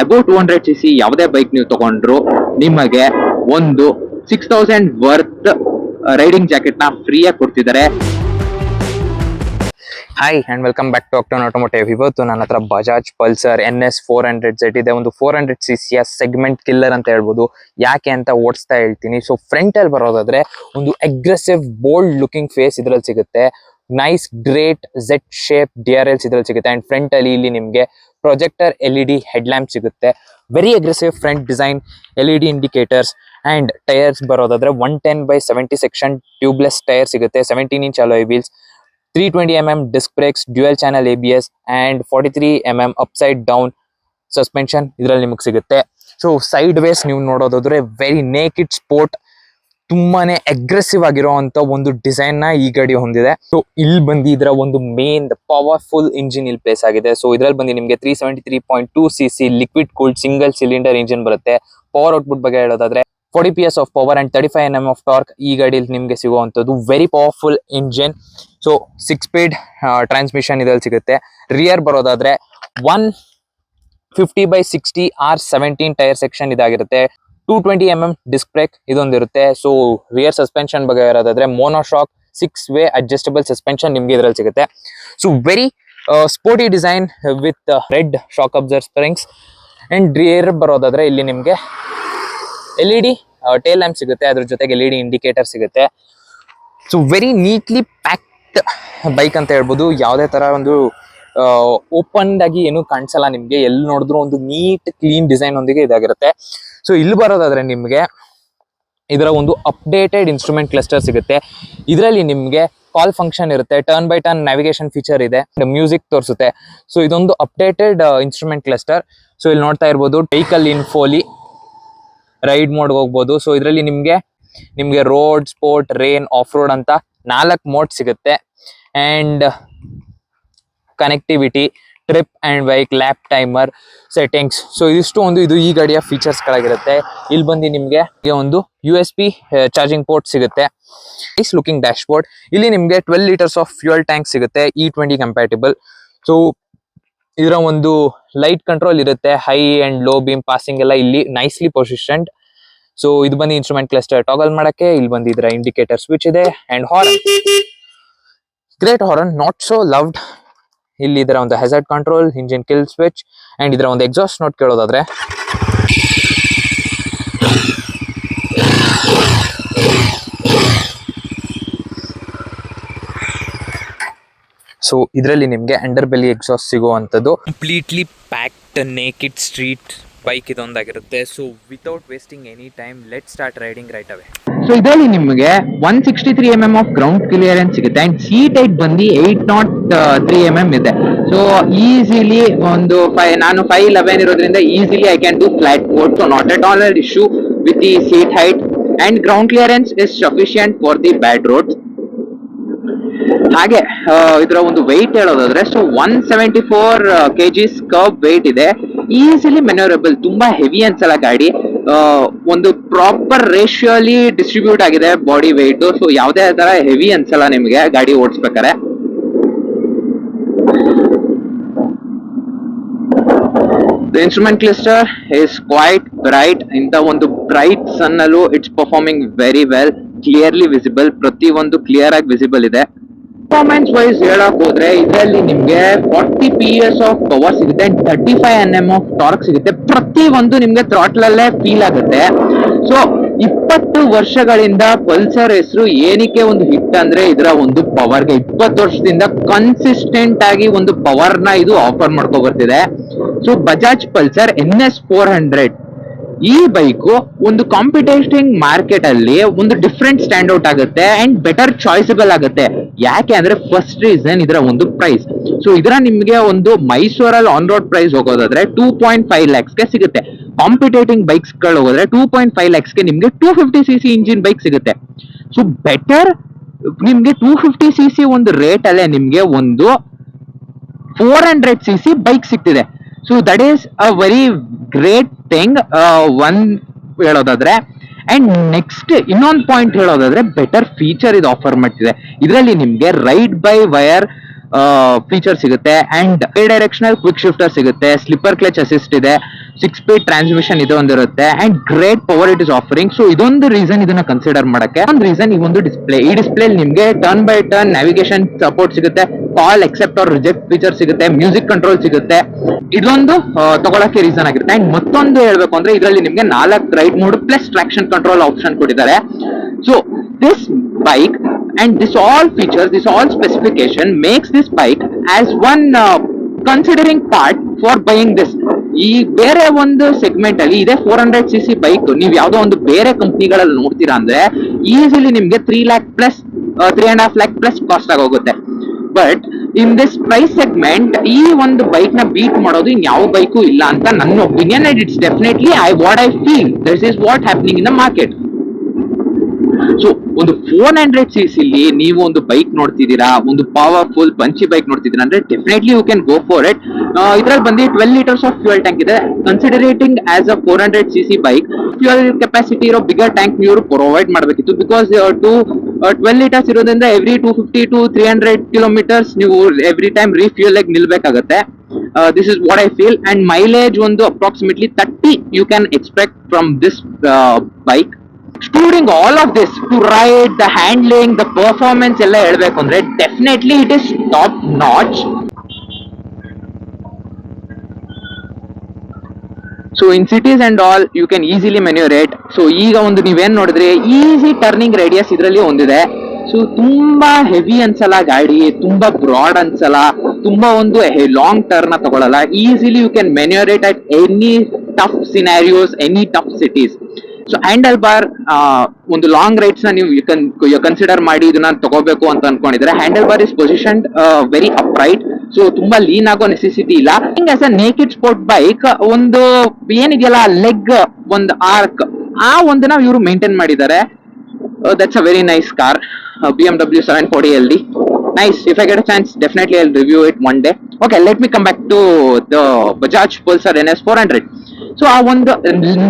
Above 200cc ಯಾವುದೇ bike ನೀವು ತಗೊಂಡ್ರು ನಿಮಗೆ ಒಂದು 6000 ವರ್ತ್ ರೈಡಿಂಗ್ ಜಾಕೆಟ್ ನ ಫ್ರೀ ಆಗಿ ಕೊಡ್ತಿದ್ದಾರೆ. Hi and welcome back to Octane automotive. ಇವತ್ತು ನನ್ನ ಹತ್ರ ಬಜಾಜ್ ಪಲ್ಸರ್ NS 400Z ಇದೆ. ಒಂದು 400cc ಸೆಗ್ಮೆಂಟ್ ಕಿಲ್ಲರ್ ಅಂತ ಹೇಳ್ಬೋದು. ಯಾಕೆ ಅಂತ ಓಡಿಸ್ತಾ ಹೇಳ್ತೀನಿ. ಸೊ ಫ್ರಂಟ್ ಅಲ್ಲಿ ಬರೋದಾದ್ರೆ ಒಂದು ಅಗ್ರೆಸಿವ್ ಬೋಲ್ಡ್ ಲುಕಿಂಗ್ ಫೇಸ್ ಇದ್ರಲ್ಲಿ ಸಿಗುತ್ತೆ. Nice great Z shape DRLs ಇದ್ರಲ್ಲಿ ಸಿಗುತ್ತೆ. ಅಂಡ್ ಫ್ರಂಟ್ ಅಲ್ಲಿ ಇಲ್ಲಿ ನಿಮ್ಗೆ ಪ್ರೊಜೆಕ್ಟರ್ LED ಹೆಡ್ ಲ್ಯಾಂಪ್ ಸಿಗುತ್ತೆ. Very aggressive front design, LED indicators and tyres ಬರೋದಾದ್ರೆ 110/70 ಸೆಕ್ಷನ್ ಟ್ಯೂಬ್ಲೆಸ್ ಟೈರ್ ಸಿಗುತ್ತೆ. 17-inch alloy wheels, 320mm disc brakes, dual channel ABS and 43mm upside down suspension ಇದರಲ್ಲಿ ನಿಮಗೆ ಸಿಗುತ್ತೆ. So side ways ನೀವು ನೋಡೋದಾದ್ರೆ very ನೇಕಿಡ್ sport, ತುಂಬಾನೇ aggressive ಆಗಿರುವಂತ ಒಂದು ಡಿಸೈನ್ ನ ಈ ಗಾಡಿ ಹೊಂದಿದೆ. ಸೊ ಇಲ್ಲಿ ಬಂದು ಇದರ ಒಂದು ಮೇನ್ ಪವರ್ಫುಲ್ ಇಂಜಿನ್ ಇಲ್ಲಿ ಪ್ಲೇಸ್ ಆಗಿದೆ. ಸೊ ಇದರಲ್ಲಿ ಬಂದು ನಿಮಗೆ 373.2cc liquid cooled single cylinder engine ಬರುತ್ತೆ. ಪವರ್ ಔಟ್ಪುಟ್ ಬಗ್ಗೆ ಹೇಳೋದಾದ್ರೆ 40 PS of power and 35 Nm of torque ಈ ಗಾಡಿಯಲ್ಲಿ ನಿಮಗೆ ಸಿಗುವಂಥದ್ದು very powerful engine. So 6-speed transmission ಇದರಲ್ಲಿ ಸಿಗುತ್ತೆ. ರಿಯರ್ ಬರೋದಾದ್ರೆ 150/60 R17 ಟೈರ್ ಸೆಕ್ಷನ್ ಇದಾಗಿರುತ್ತೆ. 220mm ಡಿಸ್ಕ್ ಬ್ರೇಕ್ ಇದೊಂದಿರುತ್ತೆ. ಸೊ ರಿಯರ್ ಸಸ್ಪೆನ್ಷನ್ ಬಗ್ಗೆ ಹೇಳೋದಾದ್ರೆ ಮೋನೋಶಾಕ್ 6-way ಅಡ್ಜಸ್ಟಬಲ್ ಸಸ್ಪೆನ್ಷನ್ ನಿಮ್ಗೆ ಇದರಲ್ಲಿ ಸಿಗುತ್ತೆ. So very sporty design with red shock absorb springs. And rear ಬರೋದಾದ್ರೆ ಇಲ್ಲಿ ನಿಮ್ಗೆ LED ಟೇಲ್ ಲ್ಯಾಂಪ್ ಸಿಗುತ್ತೆ. ಅದ್ರ ಜೊತೆಗೆ LED ಇಂಡಿಕೇಟರ್ ಸಿಗುತ್ತೆ. So very neatly packed bike ಅಂತ ಹೇಳ್ಬೋದು. ಯಾವುದೇ ತರ ಒಂದು ಓಪನ್ ಆಗಿ ಏನು ಕಾಣಿಸಲ್ಲ ನಿಮ್ಗೆ. ಎಲ್ಲಿ ನೋಡಿದ್ರು ಒಂದು ನೀಟ್ ಕ್ಲೀನ್ ಡಿಸೈನ್ ಒಂದಿಗೆ ಇದಾಗಿರುತ್ತೆ. ಸೊ ಇಲ್ಲಿ ಬರೋದಾದ್ರೆ ನಿಮ್ಗೆ ಇದರ ಒಂದು ಅಪ್ಡೇಟೆಡ್ ಇನ್ಸ್ಟ್ರೂಮೆಂಟ್ ಕ್ಲಸ್ಟರ್ ಸಿಗುತ್ತೆ. ಇದರಲ್ಲಿ ನಿಮ್ಗೆ ಕಾಲ್ ಫಂಕ್ಷನ್ ಇರುತ್ತೆ, turn by turn navigation feature ಇದೆ, ಮ್ಯೂಸಿಕ್ ತೋರಿಸುತ್ತೆ. ಸೊ ಇದೊಂದು ಅಪ್ಡೇಟೆಡ್ ಇನ್ಸ್ಟ್ರೂಮೆಂಟ್ ಕ್ಲಸ್ಟರ್. ಸೊ ಇಲ್ಲಿ ನೋಡ್ತಾ ಇರ್ಬೋದು ವೆಹಿಕಲ್ ಇನ್ಫೋಲಿ ರೈಡ್ ಮೋಡ್ ಹೋಗ್ಬೋದು. ಸೊ ಇದರಲ್ಲಿ ನಿಮ್ಗೆ road, sport, rain, of road ಅಂತ 4 ಮೋಡ್ ಸಿಗುತ್ತೆ. And connectivity, trip and bike, lap timer, settings. So ಇದಿಷ್ಟು ಇದು ಈ ಗಾಡಿಯ ಫೀಚರ್ಸ್ ಗಳಾಗಿರುತ್ತೆ. ಇಲ್ಲಿ ಬಂದು ನಿಮ್ಗೆ ಒಂದು USB ಚಾರ್ಜಿಂಗ್ ಪೋರ್ಟ್ ಸಿಗುತ್ತೆ. Nice looking dash board. ಇಲ್ಲಿ ನಿಮ್ಗೆ 12 ಲೀಟರ್ಸ್ ಆಫ್ ಫ್ಯೂಯಲ್ ಟ್ಯಾಂಕ್ ಸಿಗುತ್ತೆ, E20 ಕಂಪ್ಯಾಟಿಬಲ್. ಸೊ ಇದರ ಒಂದು ಲೈಟ್ ಕಂಟ್ರೋಲ್ ಇರುತ್ತೆ. High and low beam passing ಎಲ್ಲ ಇಲ್ಲಿ ನೈಸ್ಲಿ ಪೊಸಿಷನ್ಡ್. ಸೊ ಇದು ಬಂದು ಇನ್ಸ್ಟ್ರೂಮೆಂಟ್ ಕ್ಲಸ್ಟರ್ ಟಾಗಲ್ ಮಾಡಕ್ಕೆ. ಇಲ್ಲಿ ಬಂದು ಇದರ ಇಂಡಿಕೇಟರ್ ಸ್ವಿಚ್ ಇದೆ. And horn, great horn, not so loved. ಇಲ್ಲಿ ಇದರ ಒಂದು hazard control, engine kill switch and ಇದರ ಒಂದು ಎಕ್ಸಾಸ್ಟ್ ನೋಟ್ ಕೇಳೋದಾದ್ರೆ ಸೊ ಇದರಲ್ಲಿ ನಿಮ್ಗೆ ಅಂಡರ್ ಬೆಲಿ ಎಕ್ಸಾಸ್ಟ್ ಸಿಗುವಂಥದ್ದು. Completely packed naked street bike ಇದೊಂದಾಗಿರುತ್ತೆ. So without wasting any time let start riding right away. So ಇದರಲ್ಲಿ ನಿಮಗೆ 163mm ಆಫ್ ಗ್ರೌಂಡ್ ಕ್ಲಿಯರೆನ್ಸ್ ಸಿಗುತ್ತೆ. And seat height ಬಂದು 803mm ಇದೆ. ಸೊ ಈಸಿಲಿ ಒಂದು ನಾನು 5'11" ಇರೋದ್ರಿಂದ easily I can do flat mode. So not at all an issue with the seat height. And ground clearance is sufficient for the bad roads. ಹಾಗೆ ಇದರ ಒಂದು weight ಹೇಳೋದಾದ್ರೆ so 174 kgs curve weight ಇದೆ. Easily ಮೆನ್ಯೂರಬಲ್, ತುಂಬಾ heavy ಅನ್ಸಲ್ಲ ಗಾಡಿ. ಒಂದು proper ರೇಷಿಯೋಲಿ distribute ಆಗಿದೆ ಬಾಡಿ ವೆಯ್ಟ್. ಸೊ ಯಾವುದೇ ತರ ಹೆವಿ ಅನ್ಸಲ್ಲ ನಿಮಗೆ ಗಾಡಿ ಓಡಿಸ್ಬೇಕಾರೆ. The instrument cluster is quite bright. ಇಂತ ಒಂದು ಬ್ರೈಟ್ ಸನ್ ಅಲ್ಲೂ it's performing very well, clearly visible. ಪ್ರತಿ ಒಂದು ಕ್ಲಿಯರ್ ಆಗಿ ವಿಸಿಬಲ್ ಇದೆ. ಪರ್ಫಾರ್ಮೆನ್ಸ್ ವೈಸ್ ಹೇಳಕ್ ಹೋದ್ರೆ ಇದರಲ್ಲಿ ನಿಮ್ಗೆ 40 PS ಆಫ್ ಪವರ್ ಸಿಗುತ್ತೆ ಅಂಡ್ 35 Nm ಆಫ್ ಟಾರ್ಕ್ ಸಿಗುತ್ತೆ. ಪ್ರತಿ ಒಂದು ನಿಮ್ಗೆ ಥ್ರಾಟ್ಲ್ ಅಲ್ಲೇ ಫೀಲ್ ಆಗುತ್ತೆ. ಸೊ 20 ವರ್ಷಗಳಿಂದ ಪಲ್ಸರ್ ಹೆಸರು ಏನಕ್ಕೆ ಒಂದು ಹಿಟ್ ಅಂದ್ರೆ ಇದರ ಒಂದು ಪವರ್ಗೆ. 20 ವರ್ಷದಿಂದ ಕನ್ಸಿಸ್ಟೆಂಟ್ ಆಗಿ ಒಂದು ಪವರ್ ನ ಇದು ಆಫರ್ ಮಾಡ್ಕೊ ಬರ್ತಿದೆ. ಸೊ ಬಜಾಜ್ ಪಲ್ಸರ್ NS 400 ಈ ಬೈಕು ಒಂದು ಕಾಂಪಿಟೇಟಿಂಗ್ ಮಾರ್ಕೆಟ್ ಅಲ್ಲಿ ಒಂದು ಡಿಫ್ರೆಂಟ್ ಸ್ಟ್ಯಾಂಡ್ ಔಟ್ ಆಗುತ್ತೆ ಅಂಡ್ ಬೆಟರ್ ಚಾಯ್ಸಬಲ್ ಆಗುತ್ತೆ. ಯಾಕೆ ಅಂದ್ರೆ ಫಸ್ಟ್ ರೀಸನ್ ಇದರ ಒಂದು ಪ್ರೈಸ್. ಸೊ ಇದರ ನಿಮ್ಗೆ ಒಂದು ಮೈಸೂರಲ್ಲಿ ಆನ್ ರೋಡ್ ಪ್ರೈಸ್ ಹೋಗೋದಾದ್ರೆ 2.5 lakhsಗೆ ಸಿಗುತ್ತೆ. ಕಾಂಪಿಟೇಟಿಂಗ್ ಬೈಕ್ಸ್ ಗಳು ಹೋದ್ರೆ 2.5 lakhsಗೆ ನಿಮ್ಗೆ 250cc ಇಂಜಿನ್ ಬೈಕ್ ಸಿಗುತ್ತೆ. ಸೊ ಬೆಟರ್ ನಿಮ್ಗೆ 250cc ಒಂದು ರೇಟ್ ಅಲ್ಲೇ ನಿಮ್ಗೆ ಒಂದು 400cc ಬೈಕ್ ಸಿಗ್ತಿದೆ. So that is a very great thing one ಹೇಳೋದಾದ್ರೆ. ಅಂಡ್ ನೆಕ್ಸ್ಟ್ ಇನ್ನೊಂದು ಪಾಯಿಂಟ್ ಹೇಳೋದಾದ್ರೆ ಬೆಟರ್ ಫೀಚರ್ ಇದು ಆಫರ್ ಮಾಡ್ತಿದೆ. ಇದರಲ್ಲಿ ನಿಮ್ಗೆ ರೈಡ್ ಬೈ ವೈರ್ ಫೀಚರ್ ಸಿಗುತ್ತೆ ಅಂಡ್ ಡೈರೆಕ್ಷನಲ್ ಕ್ವಿಕ್ ಶಿಫ್ಟರ್ ಸಿಗುತ್ತೆ, ಸ್ಲಿಪ್ಪರ್ ಕ್ಲಚ್ ಅಸಿಸ್ಟ್ ಇದೆ. 6 ಸ್ಪೀಡ್ ಟ್ರಾನ್ಸ್ಮಿಷನ್ ಇದು ಒಂದಿರುತ್ತೆ and great power it is offering. So ಇದೊಂದು ರೀಸನ್ ಇದನ್ನ ಕನ್ಸಿಡರ್ ಮಾಡಕ್ಕೆ. ಒಂದು ರೀಸನ್ ಈ ಒಂದು ಡಿಸ್ಪ್ಲೇ, ಈ ಡಿಸ್ಪ್ಲೇ ನಿಮ್ಗೆ turn by turn navigation support ಸಿಗುತ್ತೆ, ಕಾಲ್ ಎಕ್ಸೆಪ್ಟ್ ಆರ್ ರಿಜೆಕ್ಟ್ ಫೀಚರ್ ಸಿಗುತ್ತೆ, ಮ್ಯೂಸಿಕ್ ಕಂಟ್ರೋಲ್ ಸಿಗುತ್ತೆ. ಇದೊಂದು ತಗೊಳಕ್ಕೆ ರೀಸನ್ ಆಗಿರುತ್ತೆ. ಅಂಡ್ ಮತ್ತೊಂದು ಹೇಳ್ಬೇಕು ಅಂದ್ರೆ ಇದರಲ್ಲಿ ನಿಮ್ಗೆ 4 ride mode plus traction control option ಕೊಟ್ಟಿದ್ದಾರೆ. So this bike and this all features, this all specification makes this bike as one considering part for buying this. ಈ ಬೇರೆ ಒಂದು ಸೆಗ್ಮೆಂಟ್ ಅಲ್ಲಿ ಇದೆ 400cc ಬೈಕ್, ನೀವು ಯಾವ್ದೋ ಒಂದು ಬೇರೆ ಕಂಪ್ನಿಗಳಲ್ಲಿ ನೋಡ್ತೀರಾ ಅಂದ್ರೆ ಈಸಿಲಿ ನಿಮ್ಗೆ 3 lakh plus 3.5 lakh plus cost ಆಗೋಗುತ್ತೆ. But in this price segment ಈ ಒಂದು ಬೈಕ್ ನ ಬೀಟ್ ಮಾಡೋದು ಇನ್ ಯಾವ ಬೈಕು ಇಲ್ಲ ಅಂತ ನನ್ನ opinion. And it's definitely what I feel this is what happening in the market. So ಒಂದು 400cc ನೀವು ಒಂದು ಬೈಕ್ ನೋಡ್ತಿದ್ದೀರಾ, ಒಂದು ಪವರ್ಫುಲ್ ಪಂಚಿ ಬೈಕ್ ನೋಡ್ತಿದ್ದೀರಾ ಅಂದ್ರೆ definitely you can go for it. ಇದ್ರಲ್ಲಿ ಬಂದು 12 liters ಆಫ್ ಫ್ಯೂಯಲ್ ಟ್ಯಾಂಕ್ ಇದೆ. Considerating as a 400cc bike, fuel capacity ಇರೋ ಬಿಗರ್ ಟ್ಯಾಂಕ್ ನೀವು ಪ್ರೊವೈಡ್ ಮಾಡಬೇಕಿತ್ತು. ಬಿಕಾಸ್ 12 liters ಇರೋದ್ರಿಂದ ಎವ್ರಿ 250 to 300 kilometers ನೀವು ಎವ್ರಿ ಟೈಮ್ ರೀಫ್ಯೂಲ್ ಆಗಿ ನಿಲ್ಬೇಕಾಗತ್ತೆ. This is what I feel. And mileage ಒಂದು approximately 30 you can expect from this bike. Excluding all of this, to ride, the handling, the performance ಎಲ್ಲ ಹೇಳ್ಬೇಕು ಅಂದ್ರೆ definitely it is top notch. So in cities and all you can easily manoeuvre. So ಈಗ ಒಂದು ನೀವೇನ್ ನೋಡಿದ್ರೆ easy turning radius ಇದರಲ್ಲಿ ಒಂದಿದೆ. So ತುಂಬಾ ಹೆವಿ ಅನ್ಸಲ್ಲ ಗಾಡಿ, ತುಂಬಾ ಬ್ರಾಡ್ ಅನ್ಸಲ್ಲ, ತುಂಬಾ ಒಂದು ಲಾಂಗ್ ಟರ್ನ್ ತಗೊಳಲ್ಲ. Easily you can manoeuvre at any tough scenarios, any tough cities. So handle bar ಒಂದು ಲಾಂಗ್ ರೈಡ್ಸ್ ನ ನೀವು ಕನ್ಸಿಡರ್ ಮಾಡಿ ಇದನ್ನ ತಗೋಬೇಕು ಅಂತ ಅನ್ಕೊಂಡಿದ್ರೆ handle bar is position very upright. So ತುಂಬಾ ಲೀನ್ ಆಗೋ ನೆಸೆಸಿಟಿ ಇಲ್ಲ. As a naked sport bike ಒಂದು ಏನಿದೆಯಲ್ಲ ಲೆಗ್ ಒಂದು ಆರ್ಕ್, ಆ ಒಂದನ್ನ ಇವರು ಮೇಂಟೈನ್ ಮಾಡಿದ್ದಾರೆ. That's a very nice car, BMW 740 LD. Nice. If I get a chance, definitely I'll review it one day. Okay, let me come back to the Bajaj Pulsar NS 400. So ಆ ಒಂದು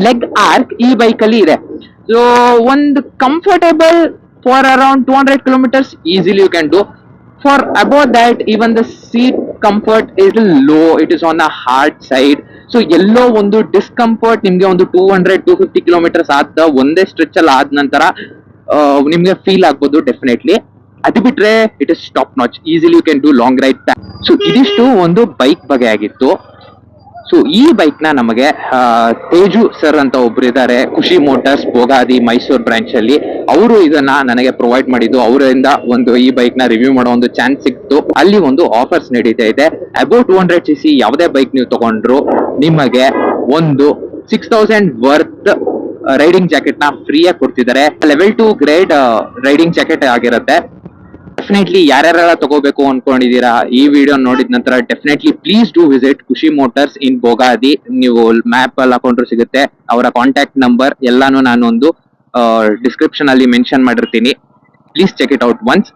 leg arc ಈ bike ಅಲ್ಲಿ ಇದೆ. So ಒಂದು comfortable for around 200 kilometers easily you can do. For about that even the seat comfort is low, it is on a hard side. So ಎಲ್ಲೋ ಒಂದು discomfort ನಿಮ್ಗೆ ಒಂದು 200-250 kilometers ಆದ ಒಂದೇ ಸ್ಟ್ರೆಚ್ ಅಲ್ಲಿ ಆದ ನಂತರ ನಿಮ್ಗೆ ಫೀಲ್ ಆಗ್ಬೋದು ಡೆಫಿನೆಟ್ಲಿ. ಅದು ಬಿಟ್ರೆ it is top notch, easily you can do long ride. So ಇದಿಷ್ಟು ಒಂದು ಬೈಕ್ ಬಗ್ಗೆ ಆಗಿತ್ತು. ಸೊ ಈ ಬೈಕ್ ನ ನಮಗೆ ತೇಜು ಸರ್ ಅಂತ ಒಬ್ರು ಇದ್ದಾರೆ, ಖುಷಿ ಮೋಟಾರ್ಸ್ ಬೋಗಾದಿ ಮೈಸೂರು ಬ್ರಾಂಚ್ ಅಲ್ಲಿ. ಅವರು ಇದನ್ನ ನನಗೆ ಪ್ರೊವೈಡ್ ಮಾಡಿದ್ದು. ಅವರಿಂದ ಒಂದು ಈ ಬೈಕ್ ನ ರಿವ್ಯೂ ಮಾಡೋ ಒಂದು ಚಾನ್ಸ್ ಸಿಕ್ತು. ಅಲ್ಲಿ ಒಂದು ಆಫರ್ಸ್ ನಡೀತಾ ಇದೆ. ಅಬೌಟ್ 200cc ಯಾವುದೇ ಬೈಕ್ ನೀವು ತಗೊಂಡ್ರು ನಿಮಗೆ ಒಂದು 6000 ವರ್ತ್ ರೈಡಿಂಗ್ ಜಾಕೆಟ್ ನ ಫ್ರೀ ಆಗಿ ಕೊಡ್ತಿದ್ದಾರೆ. ಲೆವೆಲ್ 2 ಗ್ರೇಡ್ ರೈಡಿಂಗ್ ಜಾಕೆಟ್ ಆಗಿರುತ್ತೆ. ಡೆಫಿನೆಟ್ಲಿ ಯಾರ್ಯಾರೆಲ್ಲ ತಗೋಬೇಕು ಅನ್ಕೊಂಡಿದೀರಾ ಈ ವಿಡಿಯೋ ನೋಡಿದ ನಂತರ ಡೆಫಿನೆಟ್ಲಿ ಪ್ಲೀಸ್ ಡೂ ವಿಸಿಟ್ ಖುಷಿ ಮೋಟಾರ್ಸ್ ಇನ್ ಬೋಗಾದಿ. ನೀವು ಮ್ಯಾಪ್ ಅಲ್ಲಿ ಹಾಕೊಂಡ್ರು ಸಿಗುತ್ತೆ. ಅವರ ಕಾಂಟ್ಯಾಕ್ಟ್ ನಂಬರ್ ಎಲ್ಲಾನು ನಾನು ಒಂದು ಡಿಸ್ಕ್ರಿಪ್ಷನ್ ಅಲ್ಲಿ ಮೆನ್ಷನ್ ಮಾಡಿರ್ತೀನಿ. Please check it out once.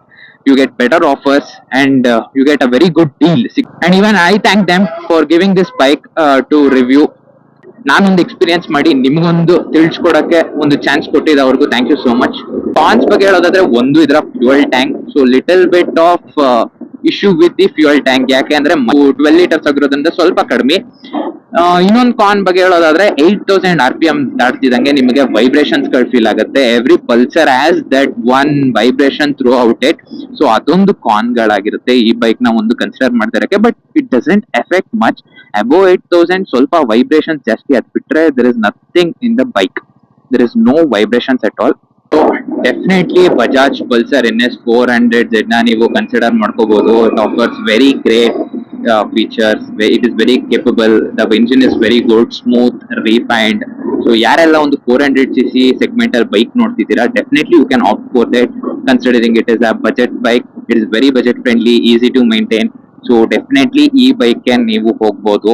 You get better offers and you get a very good deal. And even I thank them for giving this bike to review. ನಾನೊಂದು experience ಮಾಡಿ ನಿಮ್ಗೊಂದು ತಿಳಿಸ್ಕೊಡಕ್ಕೆ ಒಂದು chance ಕೊಟ್ಟಿದ್ದ ಅವ್ರಿಗೂ thank you so much. ಕಾನ್ಸ್ ಬಗ್ಗೆ ಹೇಳೋದಾದ್ರೆ ಒಂದು ಇದರ fuel tank. So little bit of issue with the fuel tank, ಯಾಕೆ ಅಂದ್ರೆ 12 liters ಆಗಿರೋದ್ರಿಂದ ಸ್ವಲ್ಪ ಕಡಿಮೆ. ಇನ್ನೊಂದು ಕಾನ್ ಬಗ್ಗೆ ಹೇಳೋದಾದ್ರೆ 8000 RPM ದಾಟ್ತಿದಂಗೆ ನಿಮಗೆ ವೈಬ್ರೇಷನ್ಸ್ ಗಳು ಫೀಲ್ ಆಗುತ್ತೆ. Every Pulsar has that one vibration throughout it. So ಅದೊಂದು ಕಾನ್ ಗಳಾಗಿರುತ್ತೆ ಈ ಬೈಕ್ ನ ಒಂದು ಕನ್ಸಿಡರ್ ಮಾಡ್ತಿರಕ್ಕೆ. But it doesn't affect much. Above 8000 ಸ್ವಲ್ಪ ವೈಬ್ರೇಷನ್ಸ್ ಜಾಸ್ತಿ, ಅದ್ ಬಿಟ್ರೆ there is nothing in the bike. There is no vibrations at all. So definitely Bajaj Pulsar NS 400Z ನ ನೀವು ಕನ್ಸಿಡರ್ ಮಾಡ್ಕೋಬಹುದು. It offers very great features. It is very capable. The engine is very good, smooth, refined. So ಯಾರೆಲ್ಲ ಒಂದು 400cc segment ಅಲ್ಲಿ bike ನೋಡ್ತಿದ್ದೀರಾ definitely you can opt for that, considering it is a budget bike. It is very budget friendly, easy to maintain. So definitely ಈ bike ನೀವು ಹೋಗ್ಬೋದು.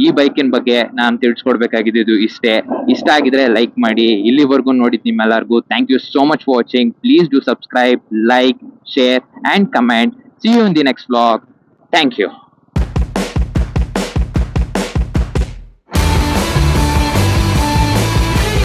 ಈ ಬೈಕಿನ ಬಗ್ಗೆ ನಾನು ತಿಳಿಸ್ಕೊಡ್ಬೇಕಾಗಿದ್ದು ಇಷ್ಟೇ. ಇಷ್ಟ ಆಗಿದ್ರೆ ಲೈಕ್ ಮಾಡಿ. ಇಲ್ಲಿವರೆಗೂ ನೋಡಿದ್ ನಿಮ್ಮೆಲ್ಲರಿಗೂ thank you so much for watching. Please do subscribe, like, share and comment. See you in the next vlog. Thank you.